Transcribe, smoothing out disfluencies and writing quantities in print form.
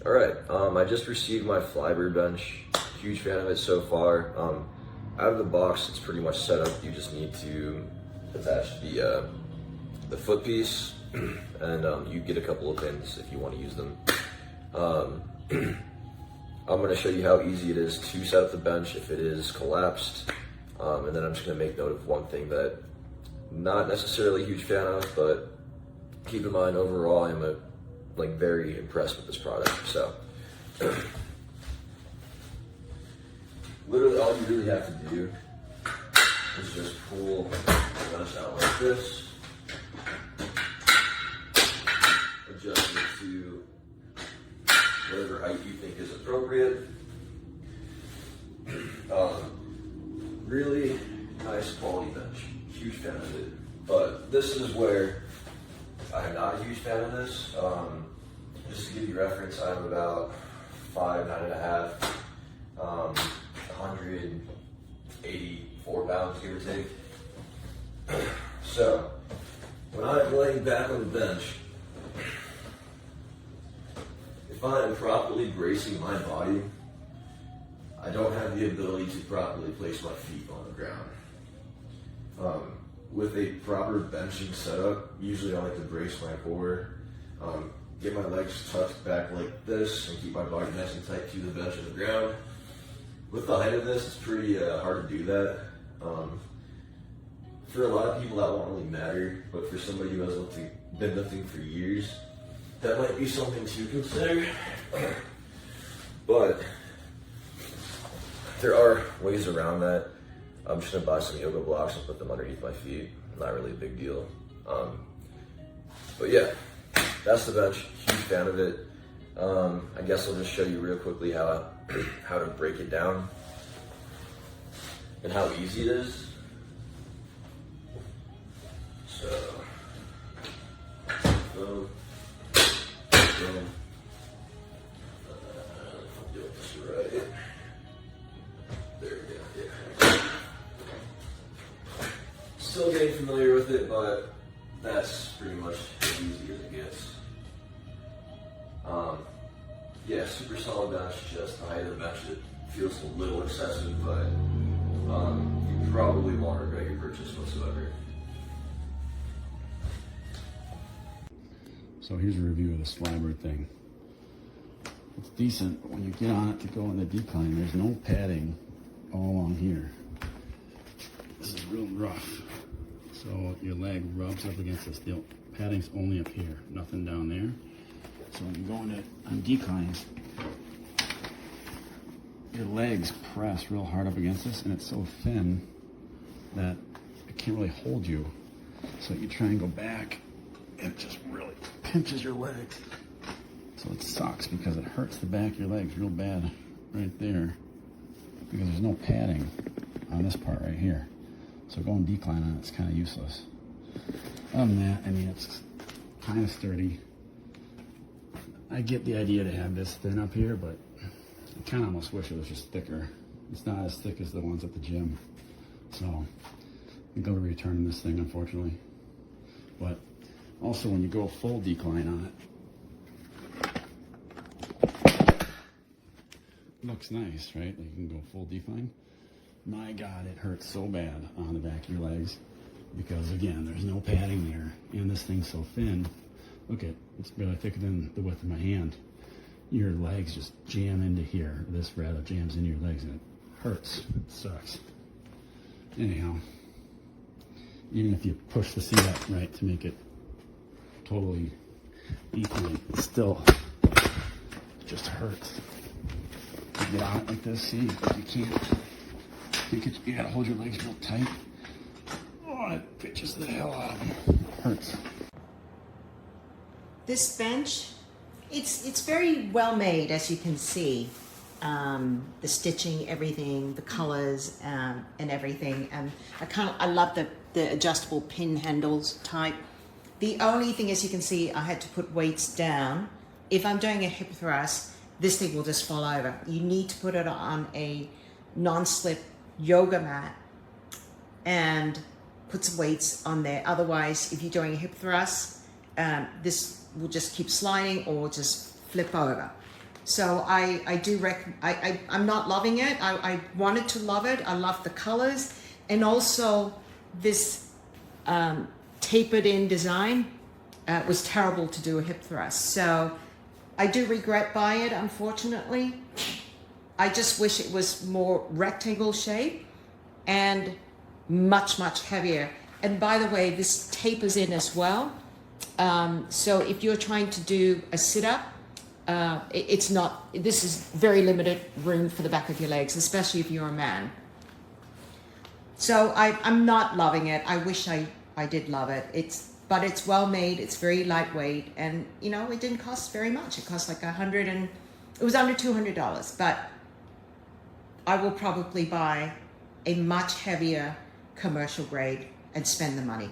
All right, I just received my FLYBIRD bench. Huge fan of it so far. Out of the box, it's pretty much set up. You just need to attach the foot piece, and you get a couple of pins if you want to use them. I'm going to show you how easy it is to set up the bench if it is collapsed, and then I'm just going to make note of one thing that I'm not necessarily a huge fan of, but keep in mind overall I'm very impressed with this product. So literally all you really have to do is just pull the bench out like this, adjust it to whatever height you think is appropriate. Really nice quality bench, huge fan of it. But this is where I'm not a huge fan of this. Just to give you reference, I'm about 5'9" and a half, 184 pounds, give or take. So, when I'm laying back on the bench, if I am properly bracing my body, I don't have the ability to properly place my feet on the ground. With a proper benching setup, usually I like to brace my core, get my legs tucked back like this, and keep my body nice and tight to the bench and the ground. With the height of this, it's pretty hard to do that. For a lot of people, that won't really matter, but for somebody who has been lifting for years, that might be something to consider. But there are ways around that. I'm just gonna buy some yoga blocks and put them underneath my feet. Not really a big deal. But yeah, that's the bench. Huge fan of it. I guess I'll just show you real quickly how to break it down and how easy it is. So, boom, boom. If I'm doing this right. There we go. Yeah. Still getting familiar with it, but that's pretty much as easy as it gets. Yeah, super solid bench. Just the height of the bench, it feels a little excessive, but you probably won't regret your purchase whatsoever. So here's a review of this FLYBIRD thing. It's decent, but when you get on it to go in the decline, there's no padding all along here. This is real rough. So your leg rubs up against this. The padding's only up here, nothing down there. So when you go in it on declines, your legs press real hard up against this, and it's so thin that it can't really hold you. So you try and go back, and it just really pinches your legs. So it sucks because it hurts the back of your legs real bad right there, because there's no padding on this part right here. So going decline on it's kind of useless. Other than that, I mean, it's kind of sturdy. I get the idea to have this thin up here, but I kind of almost wish it was just thicker. It's not as thick as the ones at the gym. So I'm going to return this thing, unfortunately. But also when you go full decline on it, looks nice, right? Like you can go full decline. My God, it hurts so bad on the back of your legs because, again, there's no padding there, and this thing's so thin. Look at, it's barely thicker than the width of my hand. Your legs just jam into here. This rather jams into your legs, and it hurts. It sucks. Anyhow, even if you push the seat up right to make it totally decline, it still just hurts. You get on it like this, see, but you can't. You gotta hold your legs real tight. Oh, it pitches the hell out of them. It hurts. This bench, it's very well made, as you can see. The stitching, everything, the colors, and everything. I love the adjustable pin handles type. The only thing, as you can see, I had to put weights down. If I'm doing a hip thrust, this thing will just fall over. You need to put it on a non-slip yoga mat and put some weights on there. Otherwise, if you're doing a hip thrust, this will just keep sliding or just flip over. So I'm not loving it. I wanted to love it. I love the colors, and also this tapered in design was terrible to do a hip thrust. So I do regret buying it, unfortunately. I just wish it was more rectangle shape and much, much heavier. And by the way, this tapers in as well. So if you're trying to do a sit-up, this is very limited room for the back of your legs, especially if you're a man. So I'm not loving it. I wish I did love it. But it's well made, it's very lightweight, and you know, it didn't cost very much. It cost like it was under $200, but I will probably buy a much heavier commercial grade and spend the money.